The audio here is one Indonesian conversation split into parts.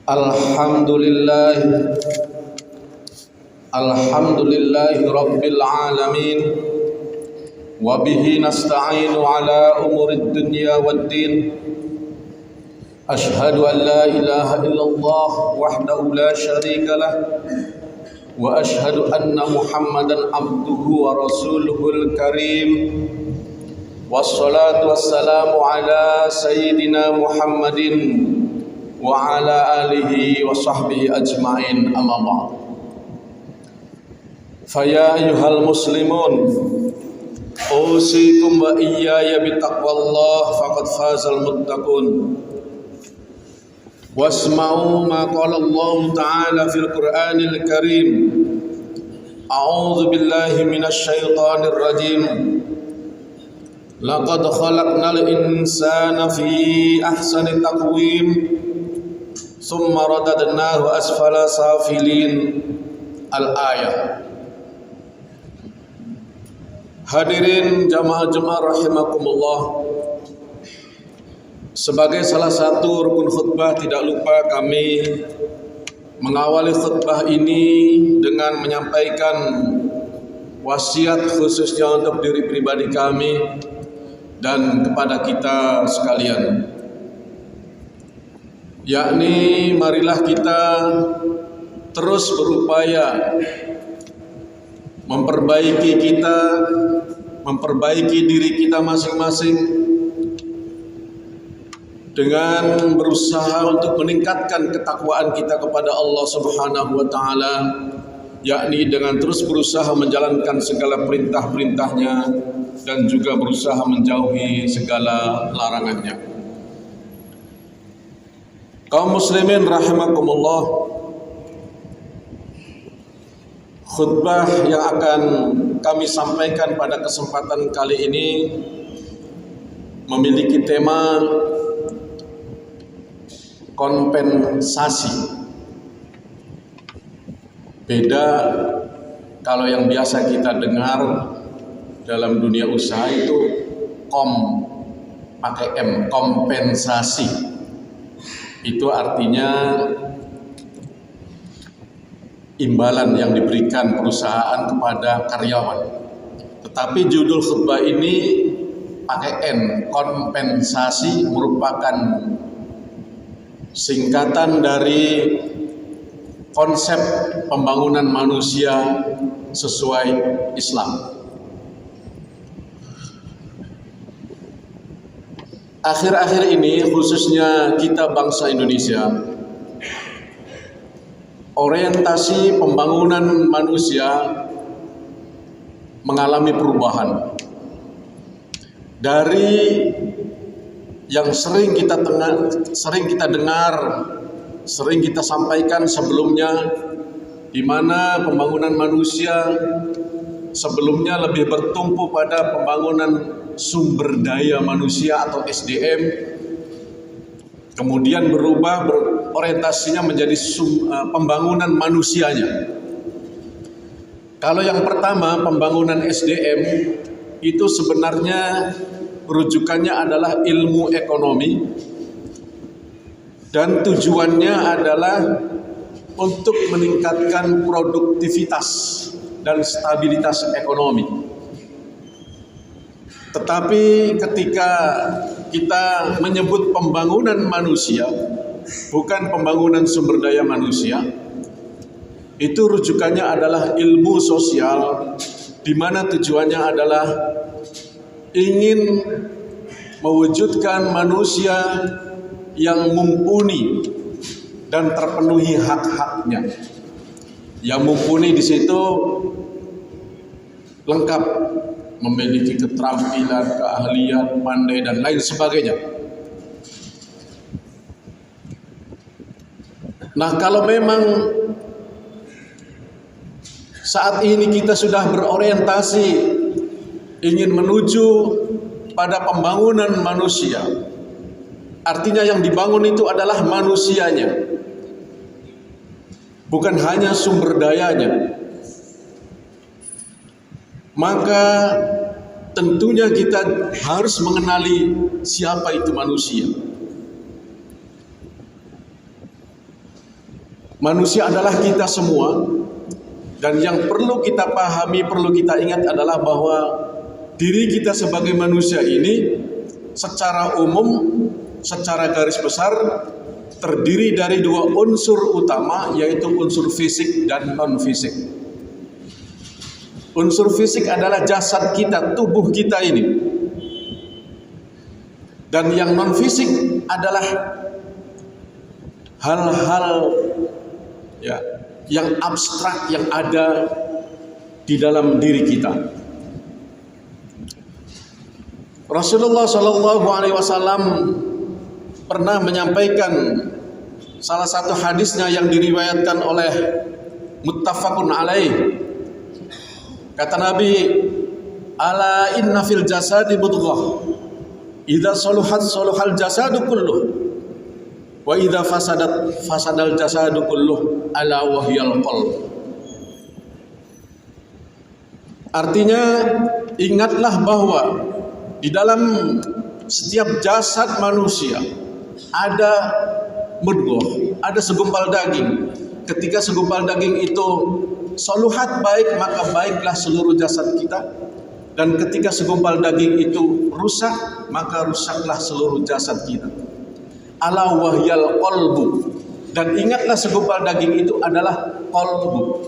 Alhamdulillah Alhamdulillahi Rabbil Alamin wa bihi nasta'inu ala umurid dunya waddin. Ashhadu an la ilaha illallah wahdahu la syarika lah wa ashhadu anna Muhammadan abduhu wa rasuluhul karim. Wassalatu wassalamu ala sayyidina Muhammadin wa ala alihi wa sahbihi ajma'in, amma ba'd. Faya ayyuhal muslimun, usikum wa iyaya bitaqwallah faqad fazal muttaqun. Wasma'u ma qala Allah ta'ala fil Qur'anil Karim. A'udzu billahi minasy syaithanir rajim. Laqad khalaqnal insana fi ahsani taqwim summa radadnahu asfala safilin. Al-ayah. Hadirin jamaah-jamaah rahimakumullah, sebagai salah satu rukun khutbah tidak lupa kami mengawali khutbah ini dengan menyampaikan wasiat khususnya untuk diri pribadi kami dan kepada kita sekalian, yakni marilah kita terus berupaya memperbaiki diri kita masing-masing dengan berusaha untuk meningkatkan ketakwaan kita kepada Allah Subhanahu wa taala, yakni dengan terus berusaha menjalankan segala perintah-perintahnya dan juga berusaha menjauhi segala larangannya. Kaum muslimin rahimakumullah, khutbah yang akan kami sampaikan pada kesempatan kali ini memiliki tema kompensasi. Beda kalau yang biasa kita dengar dalam dunia usaha itu pakai M, kompensasi. Itu artinya imbalan yang diberikan perusahaan kepada karyawan. Tetapi judul khutbah ini pakai N, kompensasi, merupakan singkatan dari konsep pembangunan manusia sesuai Islam. Akhir-akhir ini khususnya kita bangsa Indonesia, orientasi pembangunan manusia mengalami perubahan. Dari yang sering kita dengar, sering kita sampaikan sebelumnya, di mana pembangunan manusia sebelumnya lebih bertumpu pada pembangunan sumber daya manusia atau SDM, kemudian berubah orientasinya menjadi pembangunan manusianya. Kalau yang pertama, pembangunan SDM, itu sebenarnya rujukannya adalah ilmu ekonomi dan tujuannya adalah untuk meningkatkan produktivitas dan stabilitas ekonomi. Tetapi ketika kita menyebut pembangunan manusia, bukan pembangunan sumber daya manusia, itu rujukannya adalah ilmu sosial, di mana tujuannya adalah ingin mewujudkan manusia yang mumpuni dan terpenuhi hak-haknya. Yang mumpuni di situ lengkap, memiliki keterampilan, keahlian, pandai dan lain sebagainya. Nah, kalau memang saat ini kita sudah berorientasi ingin menuju pada pembangunan manusia, artinya yang dibangun itu adalah manusianya, bukan hanya sumber dayanya. Maka tentunya kita harus mengenali siapa itu manusia. Manusia adalah kita semua, dan yang perlu kita pahami, perlu kita ingat adalah bahwa diri kita sebagai manusia ini secara umum, secara garis besar terdiri dari dua unsur utama, yaitu unsur fisik dan non-fisik. Unsur fisik adalah jasad kita, tubuh kita ini. Dan yang non-fisik adalah hal-hal yang abstrak yang ada di dalam diri kita. Rasulullah SAW pernah menyampaikan salah satu hadisnya yang diriwayatkan oleh muttafaqun alaih. Kata Nabi, ala inna fil jasadi mudghah idza saluhat saluhal jasadu kulluh wa idza fasadat fasadal jasadu kulluh ala wahyal qalb. Artinya, ingatlah bahwa di dalam setiap jasad manusia ada mudghah, ada segumpal daging. Ketika segumpal daging itu saluhat baik, maka baiklah seluruh jasad kita. Dan ketika segumpal daging itu rusak, maka rusaklah seluruh jasad kita. Ala wahyal qalbu. Dan ingatlah segumpal daging itu adalah qalbu.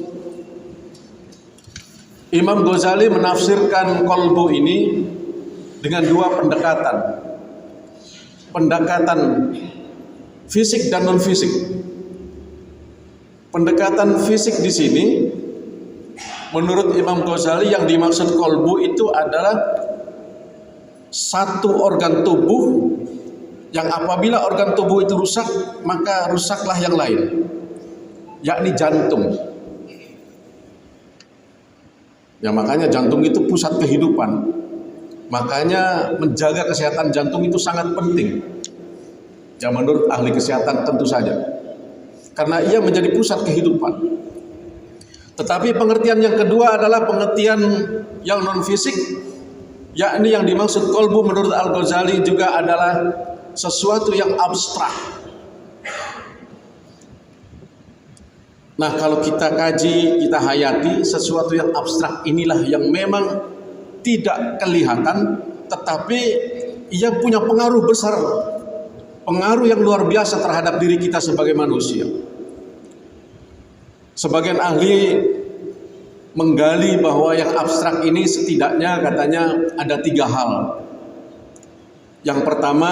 Imam Ghazali menafsirkan qalbu ini dengan dua pendekatan. Pendekatan fisik dan non-fisik. Pendekatan fisik di sini, menurut Imam Ghazali, yang dimaksud qalbu itu adalah satu organ tubuh yang apabila organ tubuh itu rusak, maka rusaklah yang lain, yakni jantung. Ya, makanya jantung itu pusat kehidupan. Makanya menjaga kesehatan jantung itu sangat penting. Ya, menurut ahli kesehatan tentu saja. Karena ia menjadi pusat kehidupan. Tetapi pengertian yang kedua adalah pengertian yang non-fisik, yakni yang dimaksud qalbu menurut Al-Ghazali juga adalah sesuatu yang abstrak. Nah, kalau kita kaji, kita hayati, sesuatu yang abstrak inilah yang memang tidak kelihatan, tetapi ia punya pengaruh besar, pengaruh yang luar biasa terhadap diri kita sebagai manusia. Sebagian ahli menggali bahwa yang abstrak ini setidaknya katanya ada 3 hal. Yang pertama,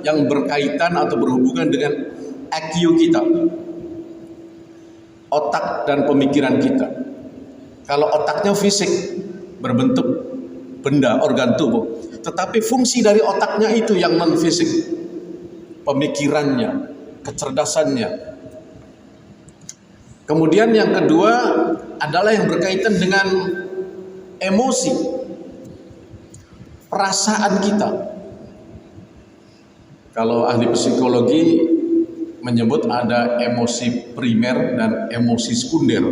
yang berkaitan atau berhubungan dengan IQ kita, otak dan pemikiran kita. Kalau otaknya fisik, berbentuk benda, organ tubuh, tetapi fungsi dari otaknya itu yang non fisik, pemikirannya, kecerdasannya. Kemudian yang kedua adalah yang berkaitan dengan emosi, perasaan kita. Kalau ahli psikologi menyebut ada emosi primer dan emosi sekunder.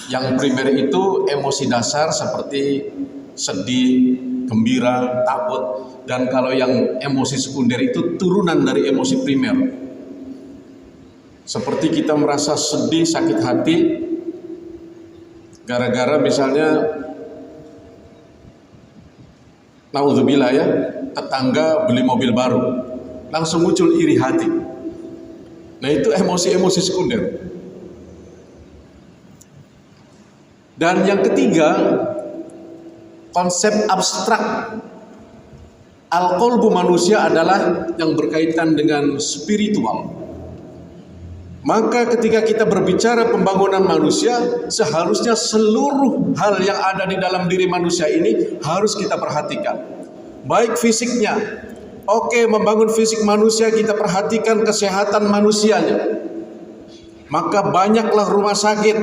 Yang primer itu emosi dasar seperti sedih, gembira, takut. Dan kalau yang emosi sekunder itu turunan dari emosi primer. Seperti kita merasa sedih, sakit hati gara-gara misalnya naudzubillah ya, tetangga beli mobil baru, langsung muncul iri hati. Nah, itu emosi-emosi sekunder. Dan yang ketiga, konsep abstrak al-qalbu manusia adalah yang berkaitan dengan spiritual. Maka ketika kita berbicara pembangunan manusia, seharusnya seluruh hal yang ada di dalam diri manusia ini harus kita perhatikan. Baik fisiknya, oke, membangun fisik manusia, kita perhatikan kesehatan manusianya. Maka banyaklah rumah sakit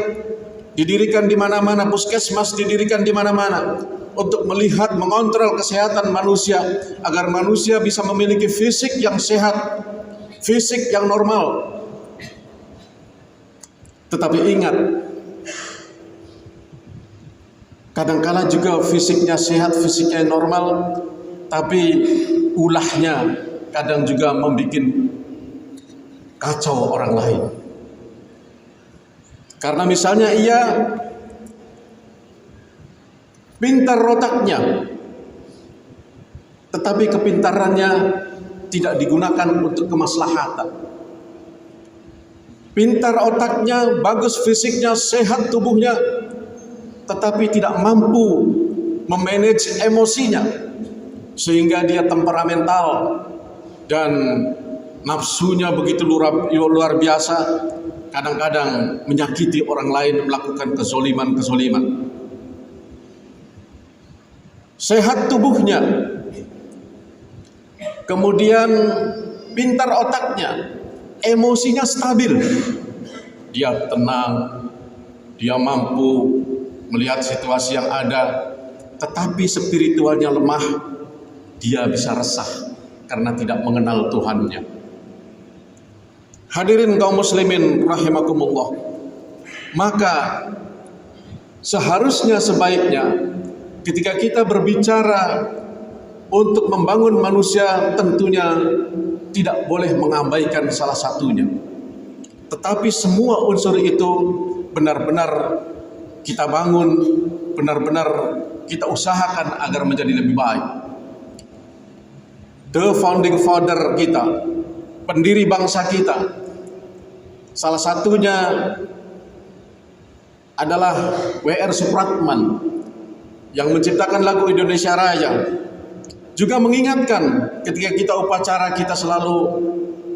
didirikan di mana-mana, puskesmas didirikan di mana-mana untuk melihat, mengontrol kesehatan manusia agar manusia bisa memiliki fisik yang sehat, fisik yang normal. Tetapi ingat, kadangkala juga fisiknya sehat, fisiknya normal, tapi ulahnya kadang juga membuat kacau orang lain. Karena misalnya ia pintar otaknya, tetapi kepintarannya tidak digunakan untuk kemaslahatan. Pintar otaknya, bagus fisiknya, sehat tubuhnya, tetapi tidak mampu memanage emosinya, sehingga dia temperamental dan nafsunya begitu luar biasa, kadang-kadang menyakiti orang lain, melakukan kezoliman. Sehat tubuhnya, kemudian pintar otaknya, emosinya stabil, dia tenang, dia mampu melihat situasi yang ada, tetapi spiritualnya lemah, dia bisa resah karena tidak mengenal Tuhannya. Hadirin kaum muslimin rahimakumullah, maka seharusnya sebaiknya ketika kita berbicara untuk membangun manusia, tentunya tidak boleh mengabaikan salah satunya, tetapi semua unsur itu benar-benar kita bangun, benar-benar kita usahakan agar menjadi lebih baik. The founding father kita, pendiri bangsa kita, salah satunya adalah W.R. Supratman yang menciptakan lagu Indonesia Raya, juga mengingatkan ketika kita upacara kita selalu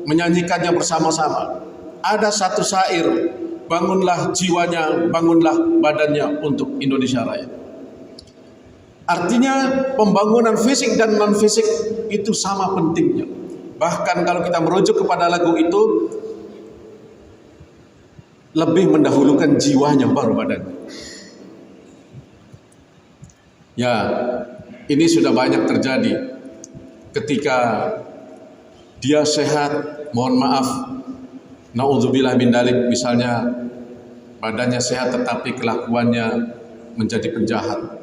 menyanyikannya bersama-sama. Ada satu syair, bangunlah jiwanya, bangunlah badannya untuk Indonesia Raya. Artinya pembangunan fisik dan non fisik itu sama pentingnya. Bahkan kalau kita merujuk kepada lagu itu, lebih mendahulukan jiwanya baru badannya. Ya, ini sudah banyak terjadi ketika dia sehat, mohon maaf, naudzubillah min dzalik, misalnya badannya sehat tetapi kelakuannya menjadi penjahat,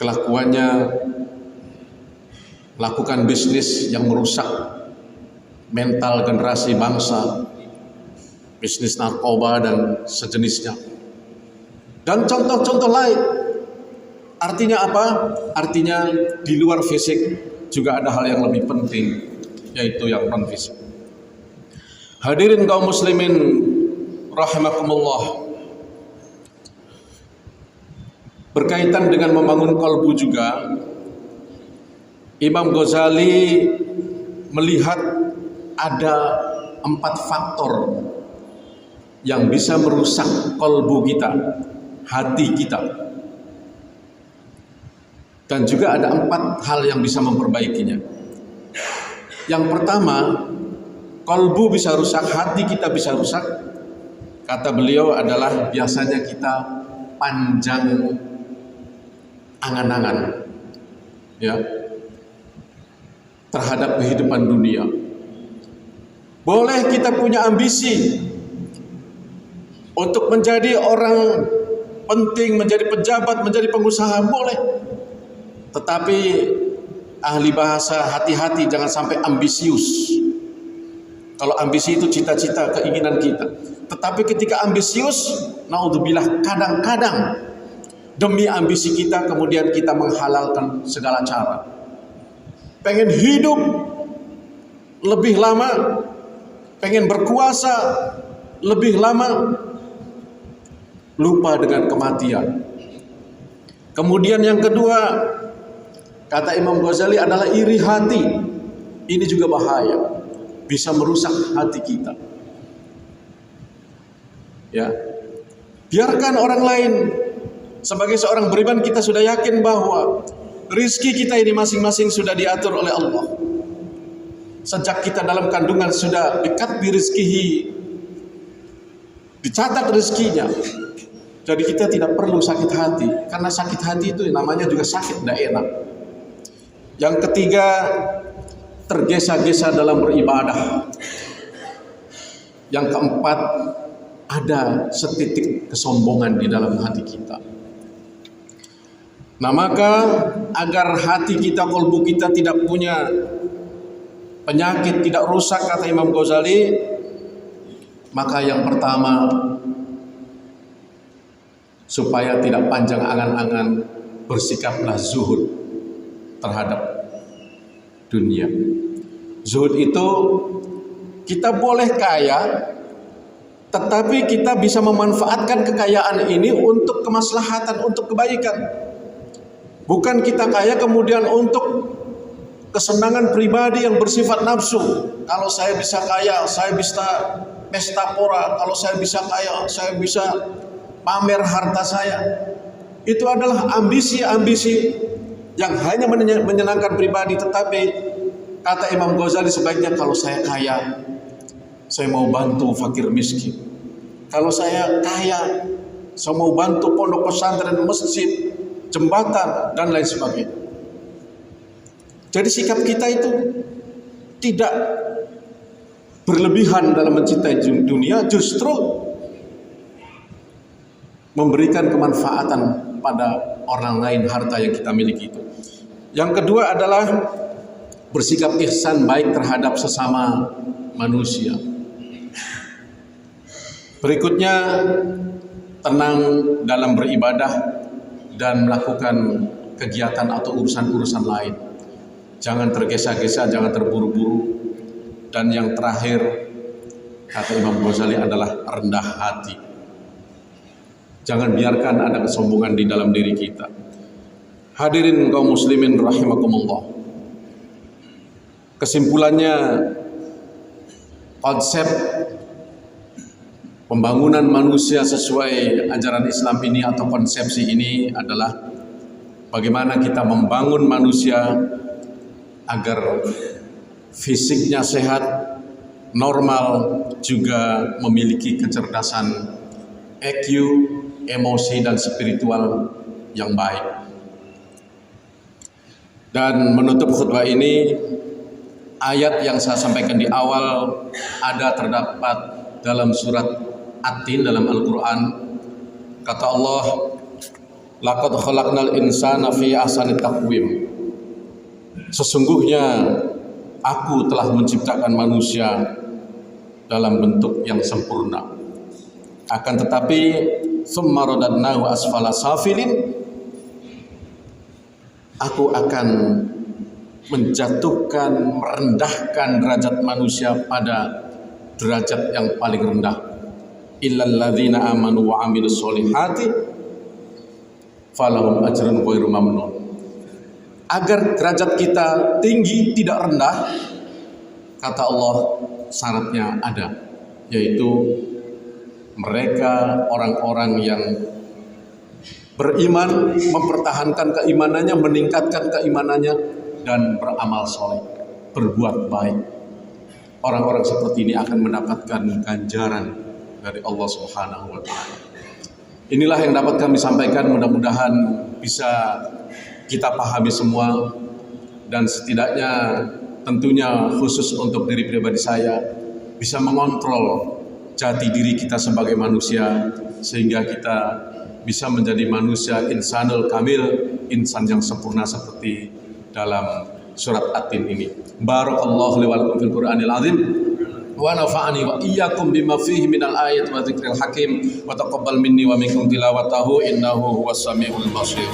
kelakuannya melakukan bisnis yang merusak mental generasi bangsa, bisnis narkoba dan sejenisnya, dan contoh-contoh lain. Artinya apa? Artinya di luar fisik juga ada hal yang lebih penting, yaitu yang non fisik. Hadirin kaum muslimin rahimakumullah, berkaitan dengan membangun kalbu juga, Imam Ghazali melihat ada 4 faktor yang bisa merusak kalbu kita, hati kita. Dan juga ada 4 hal yang bisa memperbaikinya. Yang pertama, kalbu bisa rusak, hati kita bisa rusak. Kata beliau adalah biasanya kita panjang angan-angan, ya, terhadap kehidupan dunia. Boleh kita punya ambisi untuk menjadi orang penting, menjadi pejabat, menjadi pengusaha, boleh. Tetapi ahli bahasa hati-hati, jangan sampai ambisius. Kalau ambisi itu cita-cita, keinginan kita. Tetapi ketika ambisius, naudzubillah, kadang-kadang demi ambisi kita kemudian kita menghalalkan segala cara. Pengen hidup lebih lama, pengen berkuasa lebih lama, lupa dengan kematian. Kemudian yang kedua, kata Imam Ghazali, adalah iri hati. Ini juga bahaya, bisa merusak hati kita. Ya, biarkan orang lain. Sebagai seorang beriman, kita sudah yakin bahwa rizki kita ini masing-masing sudah diatur oleh Allah. Sejak kita dalam kandungan sudah dekat birizkihi, dicatat rizkinya. Jadi kita tidak perlu sakit hati, karena sakit hati itu namanya juga sakit, tidak enak. Yang ketiga, tergesa-gesa dalam beribadah. Yang keempat, ada setitik kesombongan di dalam hati kita. Nah, maka agar hati kita, kalbu kita tidak punya penyakit, tidak rusak, kata Imam Ghazali, maka yang pertama, supaya tidak panjang angan-angan, bersikaplah zuhud terhadap dunia. Zuhud itu kita boleh kaya, tetapi kita bisa memanfaatkan kekayaan ini untuk kemaslahatan, untuk kebaikan. Bukan kita kaya kemudian untuk kesenangan pribadi yang bersifat nafsu. Kalau saya bisa kaya, saya bisa pesta pora. Kalau saya bisa kaya, saya bisa pamer harta saya. Itu adalah ambisi-ambisi yang hanya menyenangkan pribadi. Tetapi kata Imam Ghazali, sebaiknya kalau saya kaya, saya mau bantu fakir miskin. Kalau saya kaya, saya mau bantu pondok pesantren, masjid, jembatan, dan lain sebagainya. Jadi sikap kita itu tidak berlebihan dalam mencintai dunia, justru memberikan kemanfaatan pada orang lain harta yang kita miliki itu. Yang kedua adalah bersikap ihsan baik terhadap sesama manusia. Berikutnya, tenang dalam beribadah dan melakukan kegiatan atau urusan-urusan lain. Jangan tergesa-gesa, jangan terburu-buru. Dan yang terakhir, kata Imam Ghazali, adalah rendah hati. Jangan biarkan ada kesombongan di dalam diri kita. Hadirin kaum muslimin rahimakumullah. Kesimpulannya, konsep pembangunan manusia sesuai ajaran Islam ini atau konsepsi ini adalah bagaimana kita membangun manusia agar fisiknya sehat, normal, juga memiliki kecerdasan EQ, emosi dan spiritual yang baik. Dan menutup khutbah ini, ayat yang saya sampaikan di awal terdapat dalam surat At-Tin dalam Al-Quran. Kata Allah, laqad khalaqnal insana fi ahsani taqwim. Sesungguhnya aku telah menciptakan manusia dalam bentuk yang sempurna. Akan tetapi summa radadnahu asfala safilin, aku akan menjatuhkan, merendahkan derajat manusia pada derajat yang paling rendah. Illal ladzina amanu wa amilus solihati falahum ajrun ghairu mamnun. Agar derajat kita tinggi, tidak rendah, kata Allah, syaratnya ada, yaitu mereka orang-orang yang beriman, mempertahankan keimanannya, meningkatkan keimanannya, dan beramal soleh, berbuat baik. Orang-orang seperti ini akan mendapatkan ganjaran dari Allah Subhanahu wa Ta'ala. Inilah yang dapat kami sampaikan, mudah-mudahan bisa kita pahami semua, dan setidaknya tentunya khusus untuk diri pribadi saya bisa mengontrol jati diri kita sebagai manusia, sehingga kita bisa menjadi manusia insanul kamil, insan yang sempurna seperti dalam surat At-Tin ini. Barakallahu li wa lakum fil Qur'anil azim wa nafa'ani wa iyyakum bima fihi minal ayat wa dzikril hakim wa taqabbal minni wa minkum tilawatahu innahu huwas samiul basir.